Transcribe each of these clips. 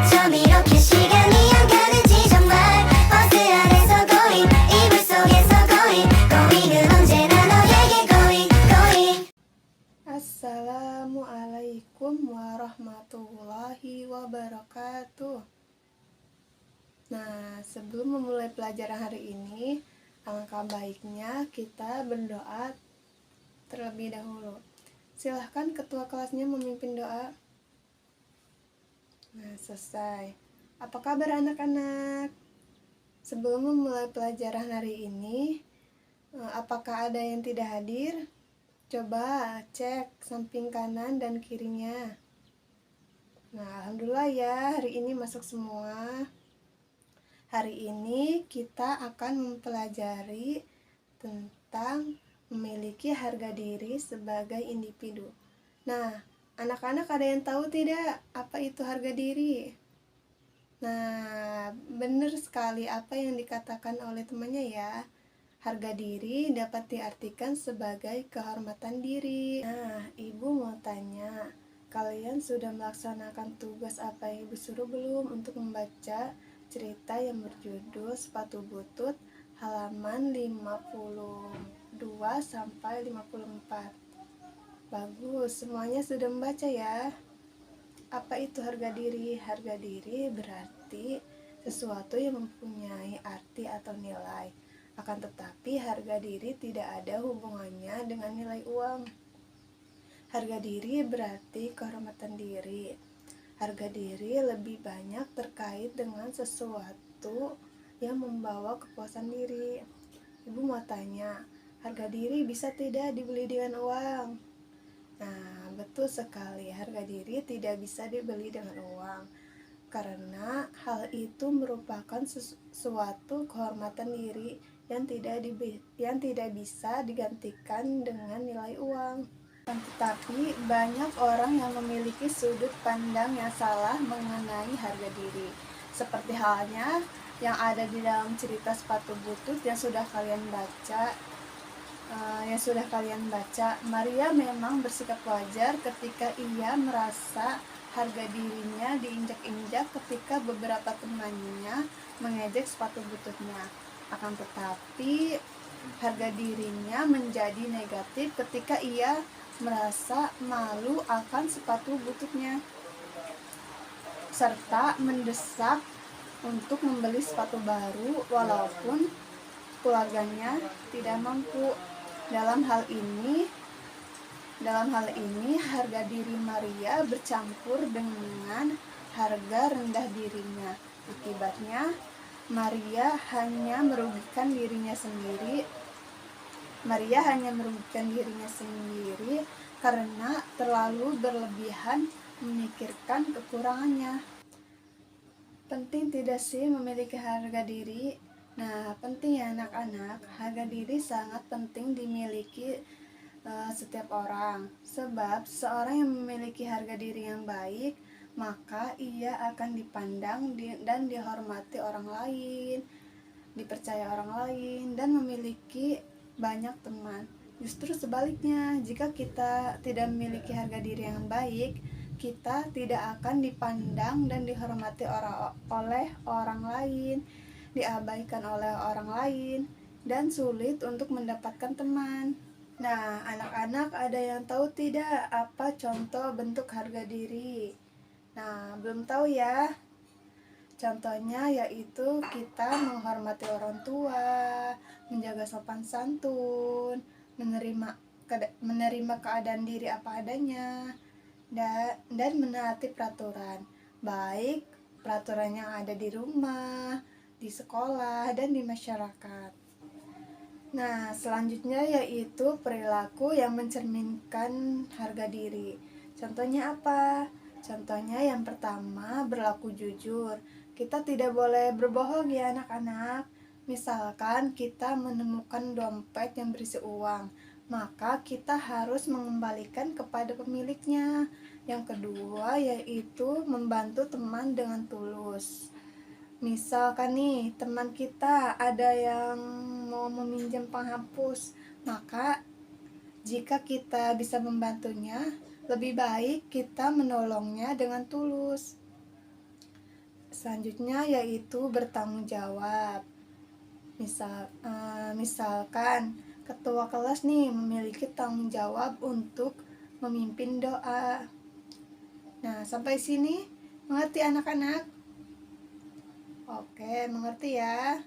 어쩜 이렇게 시간이 안 가는지 정말 버스 안에서 고잉 이불 속에서 고잉 고잉은 언제나 너에게 고잉 고잉. Assalamualaikum warahmatullahi wabarakatuh. Nah, sebelum memulai pelajaran hari ini, alangkah baiknya kita berdoa terlebih dahulu. Silahkan ketua kelasnya memimpin doa. Nah, selesai. Apa kabar anak-anak? Sebelum memulai pelajaran hari ini, apakah ada yang tidak hadir? Coba cek samping kanan dan kirinya. Nah, alhamdulillah ya, hari ini masuk semua. Hari ini kita akan mempelajari tentang memiliki harga diri sebagai individu. Nah, anak-anak ada yang tahu tidak apa itu harga diri? Nah, benar sekali apa yang dikatakan oleh temannya ya. Harga diri dapat diartikan sebagai kehormatan diri. Nah, ibu mau tanya, kalian sudah melaksanakan tugas apa yang ibu suruh belum untuk membaca cerita yang berjudul Sepatu Butut halaman 52 sampai 54. Bagus, semuanya sudah membaca ya. Apa itu harga diri? Harga diri berarti sesuatu yang mempunyai arti atau nilai. Akan tetapi harga diri tidak ada hubungannya dengan nilai uang. Harga diri berarti kehormatan diri. Harga diri lebih banyak terkait dengan sesuatu yang membawa kepuasan diri. Ibu mau tanya, harga diri bisa tidak dibeli dengan uang? Nah, betul sekali, harga diri tidak bisa dibeli dengan uang. Karena hal itu merupakan sesuatu kehormatan diri yang tidak bisa digantikan dengan nilai uang. Tetapi banyak orang yang memiliki sudut pandang yang salah mengenai harga diri. Seperti halnya yang ada di dalam cerita Sepatu Butut yang sudah kalian baca. Maria memang bersikap wajar ketika ia merasa harga dirinya diinjak-injak ketika beberapa temannya mengejek sepatu bututnya. Akan tetapi harga dirinya menjadi negatif ketika ia merasa malu akan sepatu bututnya, serta mendesak untuk membeli sepatu baru walaupun keluarganya tidak mampu. Dalam hal ini harga diri Maria bercampur dengan harga rendah dirinya. Akibatnya Maria hanya merugikan dirinya sendiri karena terlalu berlebihan memikirkan kekurangannya. Penting tidak sih memiliki harga diri? Nah, penting ya anak-anak. Harga diri sangat penting dimiliki setiap orang. Sebab seorang yang memiliki harga diri yang baik, maka ia akan dipandang dan dihormati orang lain, dipercaya orang lain, dan memiliki banyak teman. Justru sebaliknya, jika kita tidak memiliki harga diri yang baik, kita tidak akan dipandang dan dihormati oleh orang lain, diabaikan oleh orang lain, dan sulit untuk mendapatkan teman. Nah, anak-anak ada yang tahu tidak apa contoh bentuk harga diri? Nah, belum tahu ya. Contohnya yaitu kita menghormati orang tua, menjaga sopan santun, menerima keadaan diri apa adanya, dan menaati peraturan, baik peraturan yang ada di rumah, di sekolah, dan di masyarakat. Nah, selanjutnya yaitu perilaku yang mencerminkan harga diri. Contohnya apa? Contohnya yang pertama, berlaku jujur. Kita tidak boleh berbohong ya anak-anak. Misalkan kita menemukan dompet yang berisi uang, maka kita harus mengembalikan kepada pemiliknya. Yang kedua yaitu membantu teman dengan tulus. Misalkan nih, teman kita ada yang mau meminjam penghapus, maka jika kita bisa membantunya, lebih baik kita menolongnya dengan tulus. Selanjutnya yaitu bertanggung jawab. Misalkan ketua kelas nih memiliki tanggung jawab untuk memimpin doa. Nah, sampai sini mengerti anak-anak? Oke, mengerti ya.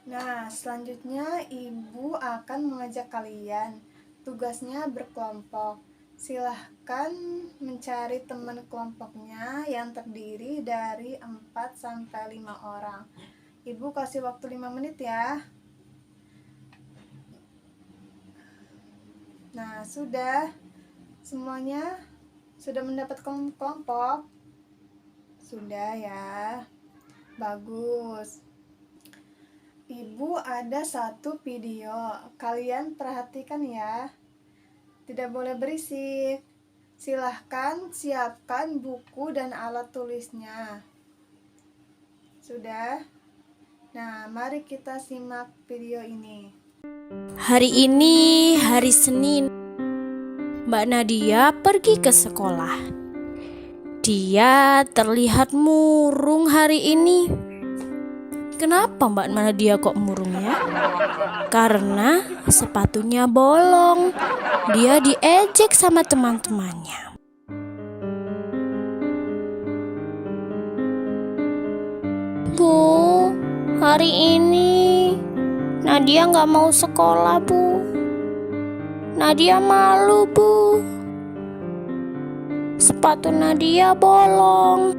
Nah, selanjutnya ibu akan mengajak kalian. Tugasnya berkelompok. Silahkan mencari teman kelompoknya yang terdiri dari 4-5 orang. Ibu kasih waktu 5 menit ya. Nah, sudah semuanya sudah mendapat kelompok? Sudah ya. Bagus. Ibu ada satu video. Kalian perhatikan ya. Tidak boleh berisik. Silahkan siapkan buku dan alat tulisnya. Sudah? Nah, mari kita simak video ini. Hari ini hari Senin. Mbak Nadia pergi ke sekolah. Dia terlihat murung hari ini. Kenapa Mbak Nadia kok murung ya? Karena sepatunya bolong. Dia diejek sama teman-temannya. Bu, hari ini Nadia nggak mau sekolah, Bu. Nadia malu, Bu. Sepatu Nadia bolong.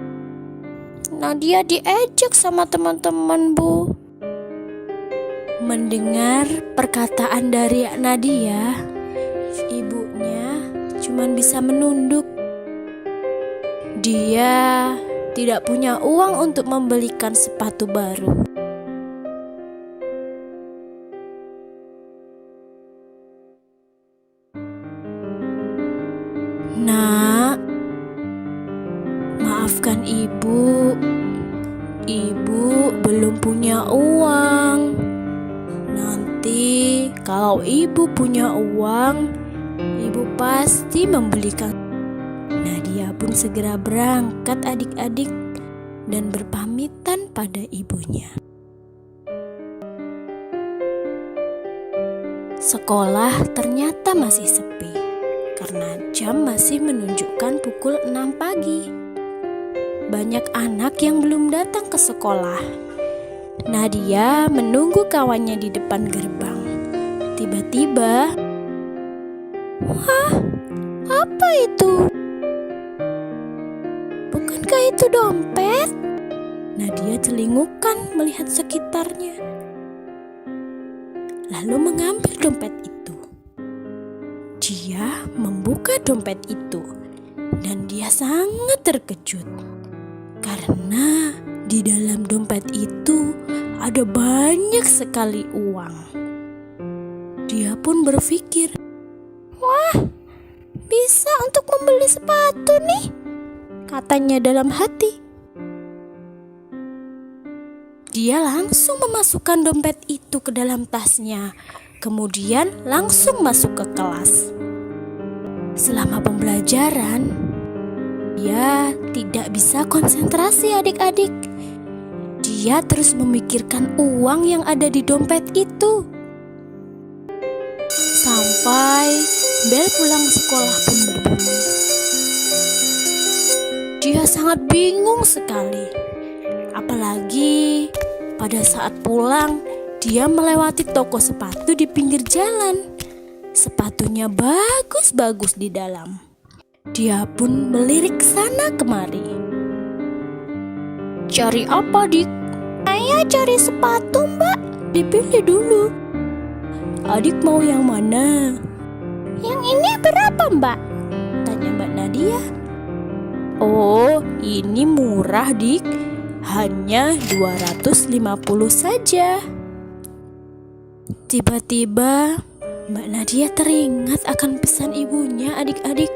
Nadia diejek sama teman-teman, Bu. Mendengar perkataan dari Nadia, ibunya cuman bisa menunduk. Dia tidak punya uang untuk membelikan sepatu baru. Nak, maafkan ibu. Ibu belum punya uang. Nanti kalau ibu punya uang, ibu pasti membelikan. Nadia pun segera berangkat adik-adik dan berpamitan pada ibunya. Sekolah ternyata masih sepi karena jam masih menunjukkan pukul 6 pagi. Banyak anak yang belum datang ke sekolah. Nadia menunggu kawannya di depan gerbang. Tiba-tiba, wah, apa itu? Bukankah itu dompet? Nadia celingukan melihat sekitarnya, lalu mengambil dompet itu. Dia membuka dompet itu dan dia sangat terkejut karena di dalam dompet itu ada banyak sekali uang. Dia pun berpikir, wah, bisa untuk membeli sepatu nih, katanya dalam hati. Dia langsung memasukkan dompet itu ke dalam tasnya, kemudian langsung masuk ke kelas. Selama pembelajaran, dia tidak bisa konsentrasi adik-adik. Dia terus memikirkan uang yang ada di dompet itu. Sampai bel pulang sekolah pun berbunyi. Dia sangat bingung sekali. Apalagi pada saat pulang, dia melewati toko sepatu di pinggir jalan. Sepatunya bagus-bagus di dalam. Dia pun melirik sana kemari. Cari apa, Dik? Saya cari sepatu, Mbak. Dipilih dulu. Adik mau yang mana? Yang ini berapa, Mbak? Tanya Mbak Nadia. Oh, ini murah, Dik. Hanya 250 saja. Tiba-tiba Mbak Nadia teringat akan pesan ibunya adik-adik.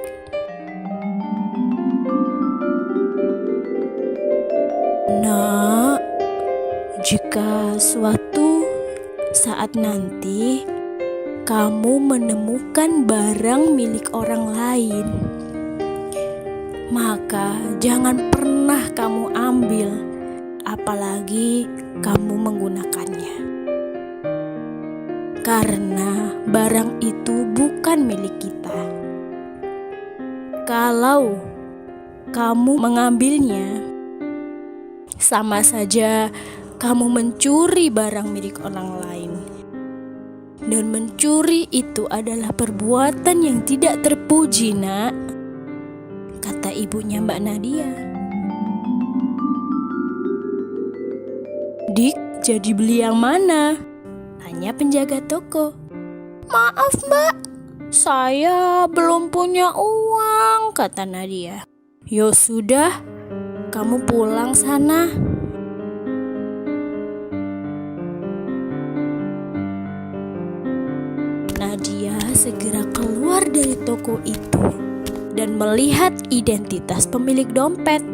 Nak, jika suatu saat nanti kamu menemukan barang milik orang lain, maka jangan pernah pernah kamu ambil, apalagi kamu menggunakannya. Karena barang itu bukan milik kita. Kalau kamu mengambilnya, sama saja kamu mencuri barang milik orang lain. Dan mencuri itu adalah perbuatan yang tidak terpuji, nak, kata ibunya Mbak Nadia. Dik, jadi beli yang mana? Tanya penjaga toko. Maaf Mbak, saya belum punya uang, kata Nadia. Yo sudah, kamu pulang sana. Nadia segera keluar dari toko itu dan melihat identitas pemilik dompet.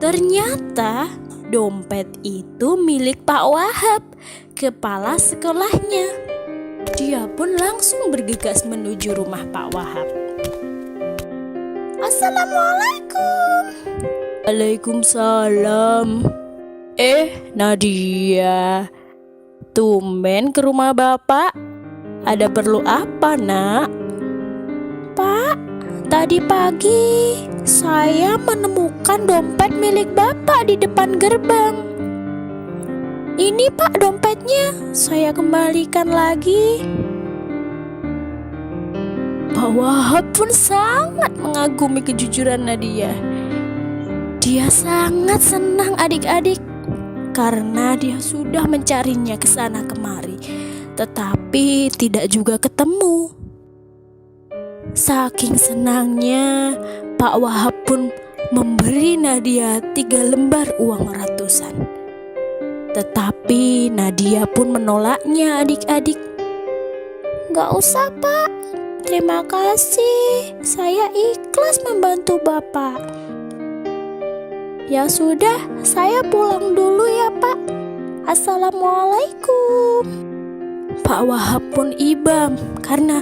Ternyata dompet itu milik Pak Wahab, kepala sekolahnya. Dia pun langsung bergegas menuju rumah Pak Wahab. Assalamualaikum. Waalaikumsalam. Nadia, tumben ke rumah Bapak. Ada perlu apa, nak? Pak, tadi pagi saya menemukan dompet milik Bapak di depan gerbang. Ini Pak dompetnya, saya kembalikan lagi. Pak Wahab pun sangat mengagumi kejujuran Nadia. Dia sangat senang adik-adik karena dia sudah mencarinya ke sana kemari, tetapi tidak juga ketemu. Saking senangnya, Pak Wahab pun memberi Nadia 3 lembar uang ratusan. Tetapi Nadia pun menolaknya, adik-adik. Gak usah Pak, terima kasih, saya ikhlas membantu Bapak. Ya sudah, saya pulang dulu ya Pak. Assalamualaikum. Pak Wahab pun iba karena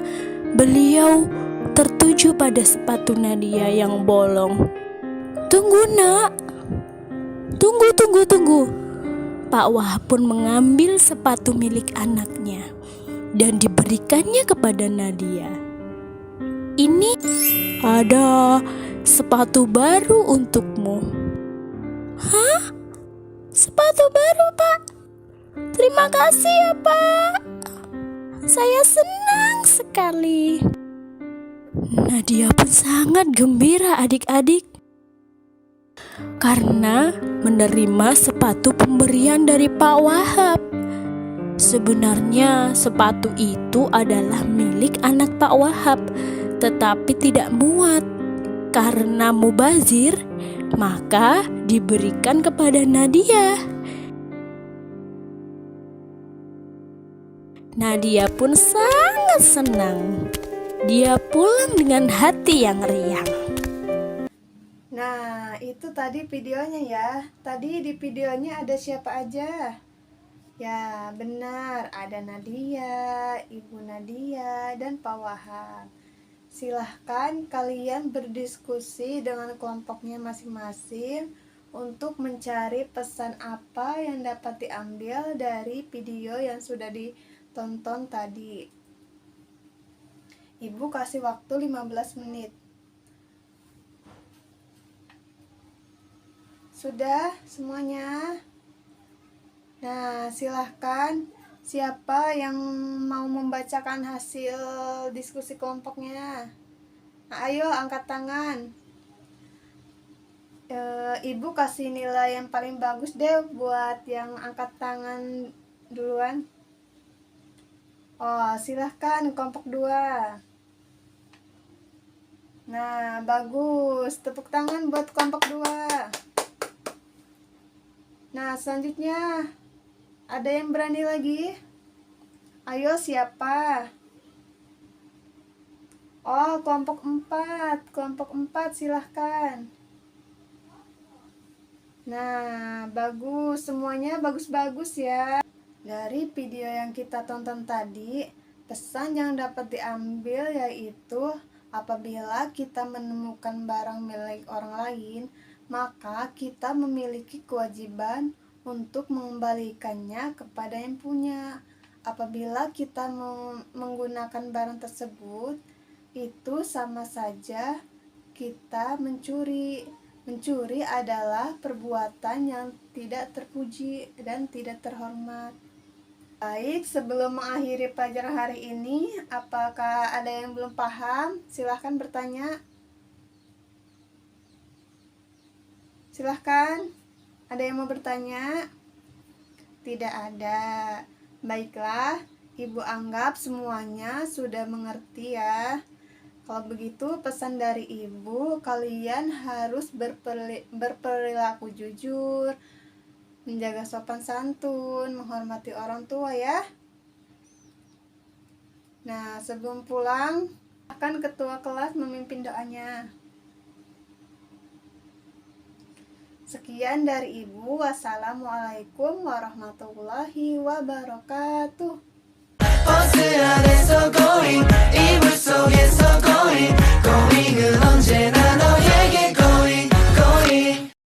beliau tertuju pada sepatu Nadia yang bolong. Tunggu nak, tunggu. Pak Wahab pun mengambil sepatu milik anaknya dan diberikannya kepada Nadia. Ini ada sepatu baru untukmu. Hah? Sepatu baru, Pak? Terima kasih ya, Pak. Saya senang sekali. Nadia pun sangat gembira, adik-adik, karena menerima sepatu pemberian dari Pak Wahab. Sebenarnya sepatu itu adalah milik anak Pak Wahab, tetapi tidak muat. Karena mubazir, maka diberikan kepada Nadia. Nadia pun sangat senang. Dia pulang dengan hati yang riang. Nah, itu tadi videonya ya. Tadi di videonya ada siapa aja? Ya, benar. Ada Nadia, Ibu Nadia, dan Pak Wahab. Silahkan kalian berdiskusi dengan kelompoknya masing-masing untuk mencari pesan apa yang dapat diambil dari video yang sudah ditonton tadi. Ibu kasih waktu 15 menit. Sudah semuanya? Nah, silahkan siapa yang mau membacakan hasil diskusi kelompoknya. Nah, ayo angkat tangan. Ibu kasih nilai yang paling bagus deh buat yang angkat tangan duluan. Oh, silahkan kelompok 2. Nah, bagus. Tepuk tangan buat kelompok 2. Nah, selanjutnya ada yang berani lagi? Ayo, siapa? Oh, kelompok 4. Kelompok 4 silahkan. Nah, bagus. Semuanya bagus-bagus ya. Dari video yang kita tonton tadi, pesan yang dapat diambil yaitu apabila kita menemukan barang milik orang lain, maka kita memiliki kewajiban untuk mengembalikannya kepada yang punya. Apabila kita menggunakan barang tersebut, itu sama saja kita mencuri. Mencuri adalah perbuatan yang tidak terpuji dan tidak terhormat. Baik, sebelum mengakhiri pelajaran hari ini, apakah ada yang belum paham? Silahkan bertanya. Silahkan. Ada yang mau bertanya? Tidak ada. Baiklah, Ibu anggap semuanya sudah mengerti ya. Kalau begitu, pesan dari Ibu, kalian harus berperilaku jujur, menjaga sopan santun, menghormati orang tua ya. Nah, sebelum pulang, akan ketua kelas memimpin doanya. Sekian dari Ibu. Wassalamualaikum warahmatullahi wabarakatuh.